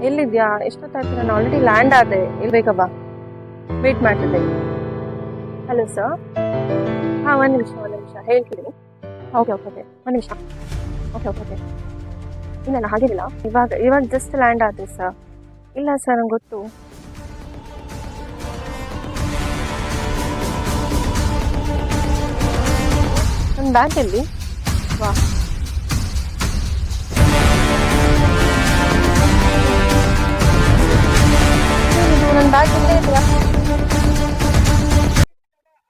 ಎಲ್ಲಿದ್ಯಾ? ಎಷ್ಟೊತ್ತಾಯ್ತು? ನಾನು already land ಆದೆ. ಇಲ್ಲಿ ಬೇಗ ಬಾ, ವೇಟ್ ಮಾಡ್ತಿದ್ದೆ. Hello sir. ಹಾಂ, ಒಂದು ನಿಮಿಷ ಹೇಳ್ತೀನಿ. ಓಕೆ ಓಕೆ ಓಕೆ, ಒಂದು ನಿಮಿಷ. ಓಕೆ ಓಕೆ ಓಕೆ, ಇಲ್ಲ ಹಾಗೇನಿಲ್ಲ. ಇವಾಗ ಜಸ್ಟ್ ಲ್ಯಾಂಡ್ ಆದೆ ಸರ್. ಇಲ್ಲ ಸರ್, ನಂಗೆ ಗೊತ್ತು. ನನ್ನ ಬ್ಯಾಗ್ ಎಲ್ಲಿ? ವಾ, ನನ್ನ ಬ್ಯಾಗ್ ಇಲ್ಲೇ ಇದೆಯಾ?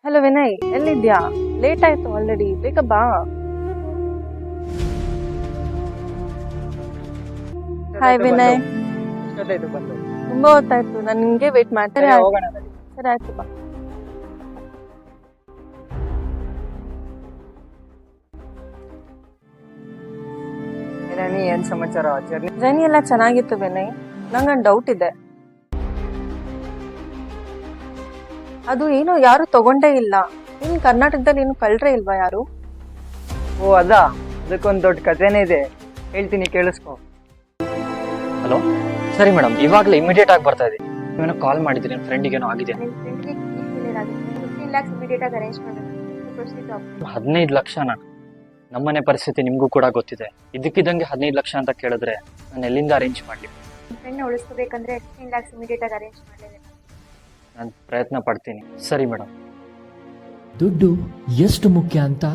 ಹಲೋ ವಿನಯ್, ಎಲ್ಲಿದ್ಯಾ? ಲೇಟ್ ಆಯ್ತು ಆಲ್ರೆಡಿ, ಬೇಗ ಬಾ. ಹಾಯ್ ವಿನಯ್, ತುಂಬಾ ಹೊತ್ತಾಯ್ತು. ನಾನು ನಿಂಗೆ ವೇಟ್ ಮಾಡ್ತಾರೆ. ಸರಿ ಆಯ್ತು, ಬಾ. ಏನ್ ಸಮಾಚಾರ? ಜರ್ನಿ ಎಲ್ಲ ಚೆನ್ನಾಗಿತ್ತು ವಿನಯ್. ನಂಗೊಂದು ಡೌಟ್ ಇದೆ. ಅದು ಏನು ಯಾರು ತಗೊಂಡೇ ಇಲ್ಲ. ಇನ್ ಕರ್ನಾಟಕದಲ್ಲಿ ಏನು ಕಳ್ರೆ ಇಲ್ವಾ ಯಾರು? ಓ ಅದಕ್ಕೊಂದು ದೊಡ್ಡ ಕಥೆನೇ ಇದೆ, ಹೇಳ್ತೀನಿ ಕೇಳಿಸ್ಕೊ. ಹಲೋ, ಸರಿ ಮೇಡಮ್, ಇವಾಗಲೇ ಇಮಿಡಿಯೇಟ್ ಆಗಿ ಬರ್ತಾ ಇದ್ದೀನಿ. ನೀವೇನೋ ಕಾಲ್ ಮಾಡಿದ್ದೀನಿ, ನನ್ನ ಫ್ರೆಂಡಿಗೆ ಏನೋ ಆಗಿದೆ. 15 ಲಕ್ಷನಾ? ನಮ್ಮನೆ ಪರಿಸ್ಥಿತಿ ನಿಮಗೂ ಕೂಡ ಗೊತ್ತಿದೆ. ಇದಕ್ಕಿದ್ದಂಗೆ 15 ಲಕ್ಷ ಅಂತ ಕೇಳಿದ್ರೆ ನಾನು ಎಲ್ಲಿಂದ ಅರೇಂಜ್ ಮಾಡಲಿ? ಉಳಿಸ್ಕೋಬೇಕಂದ್ರೆ 15 lakhs ಇಮಿಡಿಯೇಟ್ ಆಗಿ ಅರೇಂಜ್ ಮಾಡಲೇಬೇಕು. ನಾನು ಪ್ರಯತ್ನ ಪಡ್ತೀನಿ. ಸರಿ ಮೇಡಮ್. ದುಡ್ಡು ಎಷ್ಟು ಮುಖ್ಯ ಅಂತ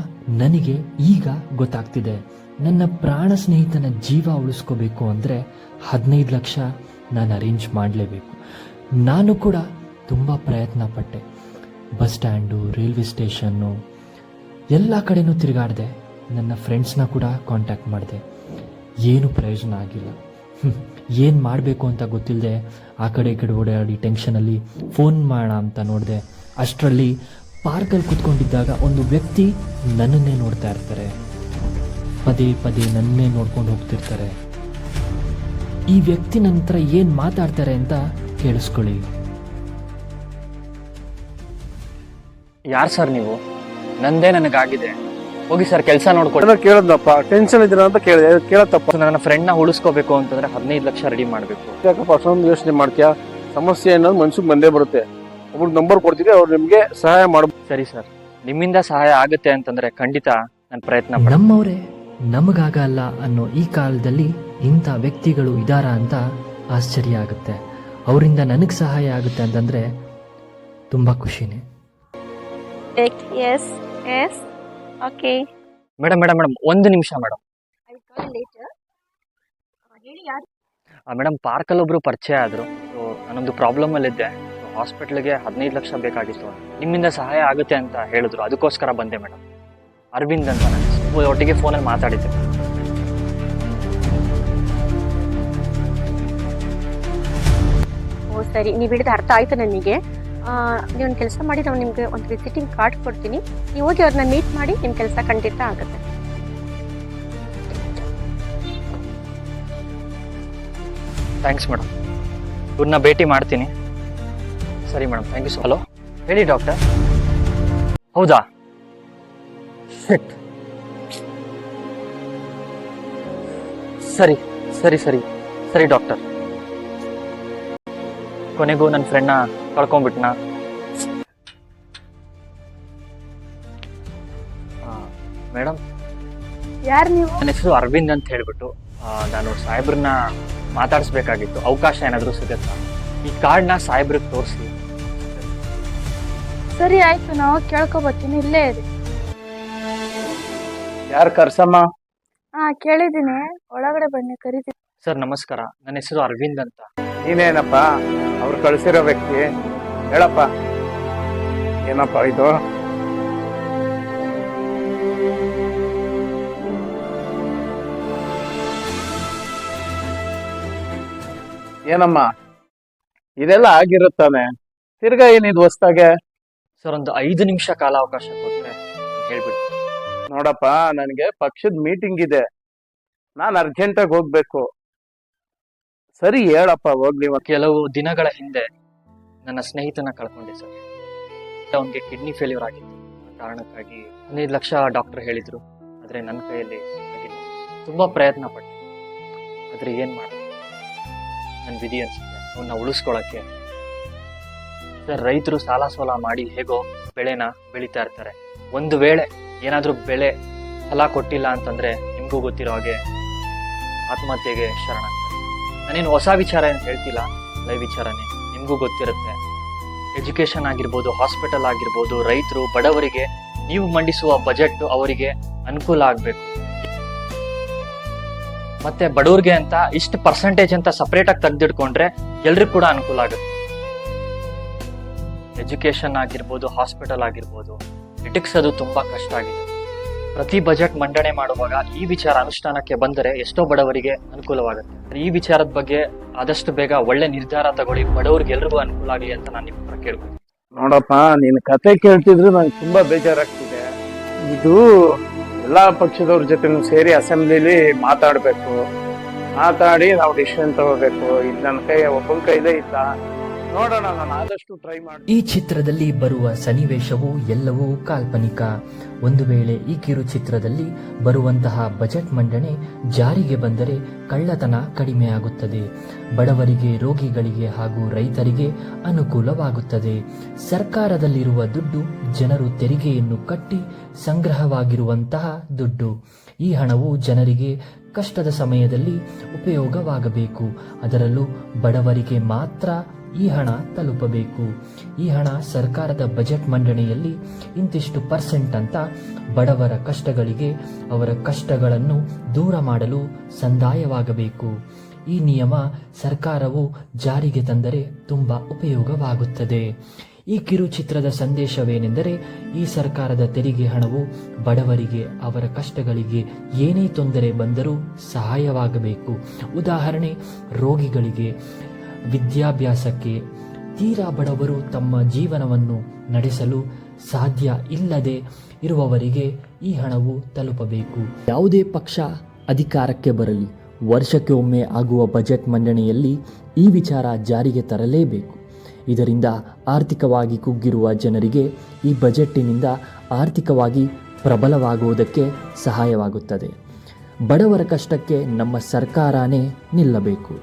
ನನಗೆ ಈಗ ಗೊತ್ತಾಗ್ತಿದೆ. ನನ್ನ ಪ್ರಾಣ ಸ್ನೇಹಿತನ ಜೀವ ಉಳಿಸ್ಕೋಬೇಕು ಅಂದರೆ 15 ಲಕ್ಷ ನಾನು ಅರೇಂಜ್ ಮಾಡಲೇಬೇಕು. ನಾನು ಕೂಡ ತುಂಬ ಪ್ರಯತ್ನ ಪಟ್ಟೆ. ಬಸ್ ಸ್ಟ್ಯಾಂಡು, ರೈಲ್ವೆ ಸ್ಟೇಷನ್ನು ಎಲ್ಲ ಕಡೆನೂ ತಿರುಗಾಡಿದೆ. ನನ್ನ ಫ್ರೆಂಡ್ಸ್ನ ಕೂಡ ಕಾಂಟ್ಯಾಕ್ಟ್ ಮಾಡಿದೆ. ಏನು ಪ್ರಯೋಜನ ಆಗಿಲ್ಲ. ಏನು ಮಾಡಬೇಕು ಅಂತ ಗೊತ್ತಿಲ್ಲದೆ ಆ ಕಡೆ ಈ ಕಡೆ ಓಡಾಡಿ ಟೆನ್ಷನಲ್ಲಿ ಫೋನ್ ಮಾಡೋಣ ಅಂತ ನೋಡಿದೆ. ಅಷ್ಟರಲ್ಲಿ ಪಾರ್ಕಲ್ಲಿ ಕೂತ್ಕೊಂಡಿದ್ದಾಗ ಒಂದು ವ್ಯಕ್ತಿ ನನ್ನನ್ನೇ ನೋಡ್ತಾ ಇರ್ತಾರೆ. ಪದೇ ಪದೇ ನನ್ನೇ ನೋಡ್ಕೊಂಡು ಹೋಗ್ತಿರ್ತಾರೆ. ಈ ವ್ಯಕ್ತಿ ನನ್ನ ಹತ್ರ ಏನು ಮಾತಾಡ್ತಾರೆ ಅಂತ ಕೇಳಿಸ್ಕೊಳ್ಳಿ. ಯಾರು ಸರ್ ನೀವು? ನಂದೇ ನನಗಾಗಿದೆ. ಹೋಗಿ ಸರ್, ಕೆಲಸ ನೋಡ್ಕೊಳ್ಳಿ. ಕೇಳದಪ್ಪ, ಟೆನ್ಷನ್ ಇದ್ದೀರ ಅಂತ ಕೇಳಿದೆ. ಕೇಳತ್ತಪ್ಪ. ನನ್ನ ಫ್ರೆಂಡ್ನ ಉಳಿಸ್ಕೋಬೇಕು ಅಂತಂದ್ರೆ 15 ಲಕ್ಷ ರೆಡಿ ಮಾಡಬೇಕು. ಯಾಕಪ್ಪ ಅಷ್ಟೊಂದು ಯೋಚನೆ ಮಾಡ್ತೀಯಾ? ಸಮಸ್ಯೆ ಅನ್ನೋದು ಮನ್ಸಿಗೆ ಬಂದೇ ಬರುತ್ತೆ. ಒಬ್ರು ನಂಬರ್ ಕೊಡ್ತೀವಿ, ಅವ್ರು ನಿಮ್ಗೆ ಸಹಾಯ ಮಾಡ್ಬೋದು. ಸರಿ ಸರ್, ನಿಮ್ಮಿಂದ ಸಹಾಯ ಆಗುತ್ತೆ ಅಂತಂದ್ರೆ ಖಂಡಿತ ನಾನು ಪ್ರಯತ್ನ ಮಾಡ್ತೀನಿ. ನಮ್ಮವರೇ ನಮಗಾಗಲ್ಲ ಅನ್ನೋ ಈ ಕಾಲದಲ್ಲಿ ಇಂಥ ವ್ಯಕ್ತಿಗಳು ಇದ್ದಾರಾ ಅಂತ ಆಶ್ಚರ್ಯ ಆಗುತ್ತೆ. ಅವರಿಂದ ನನಗೆ ಸಹಾಯ ಆಗುತ್ತೆ ಅಂತಂದರೆ ತುಂಬ ಖುಷಿನೇ. Yes yes okay madam madam madam ಒಂದು ನಿಮಿಷ ಮೇಡಮ್. I call litre. ಹೇಳಿ, ಯಾರು? ಮೇಡಮ್, ಪಾರ್ಕಲ್ಲಿ ಒಬ್ರು ಪರಿಚಯ ಆದರು. ಸೊ ನಾನೊಂದು ಪ್ರಾಬ್ಲಮಲ್ಲಿದ್ದೆ. ಹಾಸ್ಪಿಟ್ಲಿಗೆ 15 ಲಕ್ಷ ಬೇಕಾಗಿತ್ತು. ನಿಮ್ಮಿಂದ ಸಹಾಯ ಆಗುತ್ತೆ ಅಂತ ಹೇಳಿದ್ರು, ಅದಕ್ಕೋಸ್ಕರ ಬಂದೆ ಮೇಡಮ್. ಅರವಿಂದ್ ಅಂತ, ನಾನು ಒಟ್ಟಿಗೆ ಫೋನಲ್ಲಿ ಮಾತಾಡಿದ್ದೆ. ಓ ಸರಿ, ನೀವು ಹೇಳಿದ ಅರ್ಥ ಆಯ್ತು ನನಗೆ. ನೀವು ಒಂದು ಕೆಲಸ ಮಾಡಿ, ನಾವು ನಿಮಗೆ ಒಂದು ವಿಸಿಟಿಂಗ್ ಕಾರ್ಡ್ ಕೊಡ್ತೀನಿ. ನೀವು ಹೋಗಿ ಅವ್ರನ್ನ ಮೀಟ್ ಮಾಡಿ, ನಿಮ್ಮ ಕೆಲಸ ಖಂಡಿತ ಆಗುತ್ತೆ. ಥ್ಯಾಂಕ್ಸ್ ಮೇಡಮ್, ಇವ್ರನ್ನ ಭೇಟಿ ಮಾಡ್ತೀನಿ. ಸರಿ madam, thank you so. Hello, ಹೇಳಿ ಡಾಕ್ಟರ್. ಹೌದಾ? ಶಿಟ್. ಸರಿ ಸರಿ ಸರಿ ಸರಿ ಡಾಕ್ಟರ್. ಕೊನೆಗೂ ನನ್ನ ಫ್ರೆಂಡ್ನ ಕಳ್ಕೊಂಡ್ಬಿಟ್ನಾ? ಮೇಡಮ್, ಯಾರು ನೀವು? ನನ್ನ ಹೆಸರು ಅರವಿಂದ್ ಅಂತ ಹೇಳ್ಬಿಟ್ಟು. ನಾನು ಸಾಹೇಬ್ರನ್ನ ಮಾತಾಡಿಸ್ಬೇಕಾಗಿತ್ತು. ಅವಕಾಶ ಏನಾದರೂ ಸಿಗುತ್ತಾ? ಈ ಕಾರ್ಡ್ನ ಸಾಹೇಬ್ರಿಗೆ ತೋರಿಸಿ. ಸರಿ ಆಯ್ತು, ನಾವು ಕೇಳ್ಕೊಬತ್ತೀನಿ, ಇಲ್ಲೇ ಇದೆ. ಯಾರು ಕರ್ಸಮ್ಮ? ಕೇಳಿದ್ದೀನಿ, ಒಳಗಡೆ ಬನ್ನಿ, ಕರಿತೀನಿ. ಸರ್ ನಮಸ್ಕಾರ, ನನ್ನ ಹೆಸರು ಅರವಿಂದ್ ಅಂತ. ನೀನೇನಪ್ಪ ಅವ್ರು ಕಳ್ಸಿರೋ ವ್ಯಕ್ತಿ? ಹೇಳಪ್ಪ, ಏನಪ್ಪ ಇದು? ಏನಮ್ಮ ಇದೆಲ್ಲ ಆಗಿರುತ್ತಾನೆ, ತಿರ್ಗಾ ಏನಿದು ಹೊಸ್ದಾಗೆ? ಸರ್, ಒಂದು 5 ನಿಮಿಷ ಕಾಲ ಅವಕಾಶ ಕೊಟ್ಟರೆ ಹೇಳ್ಬಿಡಿ. ನೋಡಪ್ಪ, ನನಗೆ ಪಕ್ಷದ ಮೀಟಿಂಗ್ ಇದೆ, ನಾನು ಅರ್ಜೆಂಟಾಗಿ ಹೋಗ್ಬೇಕು. ಸರಿ ಹೇಳಪ್ಪ, ಹೋಗ್ಲಿ. ಕೆಲವು ದಿನಗಳ ಹಿಂದೆ ನನ್ನ ಸ್ನೇಹಿತನ ಕಳ್ಕೊಂಡೆ ಸರ್. ಅವನಿಗೆ ಕಿಡ್ನಿ ಫೇಲ್ಯೂರ್ ಆಗಿತ್ತು. ಆ ಕಾರಣಕ್ಕಾಗಿ 15 ಲಕ್ಷ ಡಾಕ್ಟರ್ ಹೇಳಿದ್ರು. ಆದರೆ ನನ್ನ ಕೈಯಲ್ಲಿ ಆಗಿಲ್ಲ. ತುಂಬ ಪ್ರಯತ್ನ ಪಟ್ಟೆ, ಆದರೆ ಏನು ಮಾಡೋದು? ನನ್ನ ವಿಧಿ ಅನಿಸುತ್ತೆ ಅವನ್ನ ಉಳಿಸ್ಕೊಳ್ಳೋಕ್ಕೆ. ಸರ್, ರೈತರು ಸಾಲ ಸೋಲ ಮಾಡಿ ಹೇಗೋ ಬೆಳೆನ ಬೆಳೀತಾ ಇರ್ತಾರೆ. ಒಂದು ವೇಳೆ ಏನಾದರೂ ಬೆಳೆ ಫಲ ಕೊಟ್ಟಿಲ್ಲ ಅಂತಂದರೆ ನಿಮಗೂ ಗೊತ್ತಿರೋ ಹಾಗೆ ಆತ್ಮಹತ್ಯೆಗೆ ಶರಣಾಗ್ತಾರೆ. ನಾನೇನು ಹೊಸ ವಿಚಾರ ಏನು ಹೇಳ್ತಿಲ್ಲ, ಲೈವ್ ವಿಚಾರನೇ, ನಿಮಗೂ ಗೊತ್ತಿರುತ್ತೆ. ಎಜುಕೇಷನ್ ಆಗಿರ್ಬೋದು, ಹಾಸ್ಪಿಟಲ್ ಆಗಿರ್ಬೋದು, ರೈತರು ಬಡವರಿಗೆ ನೀವು ಮಂಡಿಸುವ ಬಜೆಟ್ ಅವರಿಗೆ ಅನುಕೂಲ ಆಗಬೇಕು. ಮತ್ತೆ ಬಡವ್ರಿಗೆ ಅಂತ ಇಷ್ಟು ಪರ್ಸೆಂಟೇಜ್ ಅಂತ ಸಪ್ರೇಟಾಗಿ ತೆಗೆದಿಟ್ಕೊಂಡ್ರೆ ಎಲ್ರಿಗೂ ಕೂಡ ಅನುಕೂಲ ಆಗುತ್ತೆ. ಎಜುಕೇಷನ್ ಆಗಿರ್ಬೋದು, ಹಾಸ್ಪಿಟಲ್ ಆಗಿರ್ಬೋದು, ಇಟಕ್ಸೋದು ತುಂಬ ಕಷ್ಟ ಆಗಿದೆ. ಪ್ರತಿ ಬಜೆಟ್ ಮಂಡನೆ ಮಾಡುವಾಗ ಈ ವಿಚಾರ ಅನುಷ್ಠಾನಕ್ಕೆ ಬಂದರೆ ಎಷ್ಟೋ ಬಡವರಿಗೆ ಅನುಕೂಲವಾಗುತ್ತೆ. ಈ ವಿಚಾರದ ಬಗ್ಗೆ ಆದಷ್ಟು ಬೇಗ ಒಳ್ಳೆ ನಿರ್ಧಾರ ತಗೊಳ್ಳಿ, ಬಡವರಿಗೆ ಎಲ್ರಿಗೂ ಅನುಕೂಲ ಆಗಲಿ ಅಂತ ನಾನು ನಿಮ್ಮ ಹತ್ರ ಕೇಳ್ತೀನಿ. ನೋಡಪ್ಪ, ನೀನು ಕತೆ ಕೇಳ್ತಿದ್ರೆ ನಂಗೆ ತುಂಬಾ ಬೇಜಾರಾಗ್ತಿದೆ. ಇದು ಎಲ್ಲಾ ಪಕ್ಷದವ್ರ ಜೊತೆ ಸೇರಿ ಅಸೆಂಬ್ಲಿಲಿ ಮಾತಾಡಿ ನಾವು ಡಿಸಿಷನ್ ತಗೋಬೇಕು. ಇದು ನನ್ನ ಕೈ ಒಬ್ಬನ ಕೈಲೇ ಇಲ್ಲ. ನೋಡೋಣ, ನಾನು ಆದಷ್ಟು ಟ್ರೈ ಮಾಡಿ. ಈ ಚಿತ್ರದಲ್ಲಿ ಬರುವ ಸನ್ನಿವೇಶವು ಎಲ್ಲವೂ ಕಾಲ್ಪನಿಕ. ಒಂದು ವೇಳೆ ಈ ಕಿರುಚಿತ್ರದಲ್ಲಿ ಬರುವಂತಹ ಬಜೆಟ್ ಮಂಡನೆ ಜಾರಿಗೆ ಬಂದರೆ ಕಳ್ಳತನ ಕಡಿಮೆಯಾಗುತ್ತದೆ, ಬಡವರಿಗೆ, ರೋಗಿಗಳಿಗೆ ಹಾಗೂ ರೈತರಿಗೆ ಅನುಕೂಲವಾಗುತ್ತದೆ. ಸರ್ಕಾರದಲ್ಲಿರುವ ದುಡ್ಡು ಜನರು ತೆರಿಗೆಯನ್ನು ಕಟ್ಟಿ ಸಂಗ್ರಹವಾಗಿರುವಂತಹ ದುಡ್ಡು. ಈ ಹಣವು ಜನರಿಗೆ ಕಷ್ಟದ ಸಮಯದಲ್ಲಿ ಉಪಯೋಗವಾಗಬೇಕು. ಅದರಲ್ಲೂ ಬಡವರಿಗೆ ಮಾತ್ರ ಈ ಹಣ ತಲುಪಬೇಕು. ಈ ಹಣ ಸರ್ಕಾರದ ಬಜೆಟ್ ಮಂಡನೆಯಲ್ಲಿ ಇಂತಿಷ್ಟು % ಅಂತ ಬಡವರ ಕಷ್ಟಗಳಿಗೆ, ಅವರ ಕಷ್ಟಗಳನ್ನು ದೂರ ಮಾಡಲು ಸಂದಾಯವಾಗಬೇಕು. ಈ ನಿಯಮ ಸರ್ಕಾರವು ಜಾರಿಗೆ ತಂದರೆ ತುಂಬ ಉಪಯೋಗವಾಗುತ್ತದೆ. ಈ ಕಿರುಚಿತ್ರದ ಸಂದೇಶವೇನೆಂದರೆ, ಈ ಸರ್ಕಾರದ ತೆರಿಗೆ ಹಣವು ಬಡವರಿಗೆ, ಅವರ ಕಷ್ಟಗಳಿಗೆ ಏನೇ ತೊಂದರೆ ಬಂದರೂ ಸಹಾಯವಾಗಬೇಕು. ಉದಾಹರಣೆ, ರೋಗಿಗಳಿಗೆ, ವಿದ್ಯಾಭ್ಯಾಸಕ್ಕೆ, ತೀರಾ ಬಡವರು ತಮ್ಮ ಜೀವನವನ್ನು ನಡೆಸಲು ಸಾಧ್ಯ ಇಲ್ಲದೆ ಇರುವವರಿಗೆ ಈ ಹಣವು ತಲುಪಬೇಕು. ಯಾವುದೇ ಪಕ್ಷ ಅಧಿಕಾರಕ್ಕೆ ಬರಲಿ, ವರ್ಷಕ್ಕೆ ಒಮ್ಮೆ ಆಗುವ ಬಜೆಟ್ ಮಂಡನೆಯಲ್ಲಿ ಈ ವಿಚಾರ ಜಾರಿಗೆ ತರಲೇಬೇಕು. ಇದರಿಂದ ಆರ್ಥಿಕವಾಗಿ ಕುಗ್ಗಿರುವ ಜನರಿಗೆ ಈ ಬಜೆಟ್ಟಿನಿಂದ ಆರ್ಥಿಕವಾಗಿ ಪ್ರಬಲವಾಗುವುದಕ್ಕೆ ಸಹಾಯವಾಗುತ್ತದೆ. ಬಡವರ ಕಷ್ಟಕ್ಕೆ ನಮ್ಮ ಸರ್ಕಾರನೇ ನಿಲ್ಲಬೇಕು.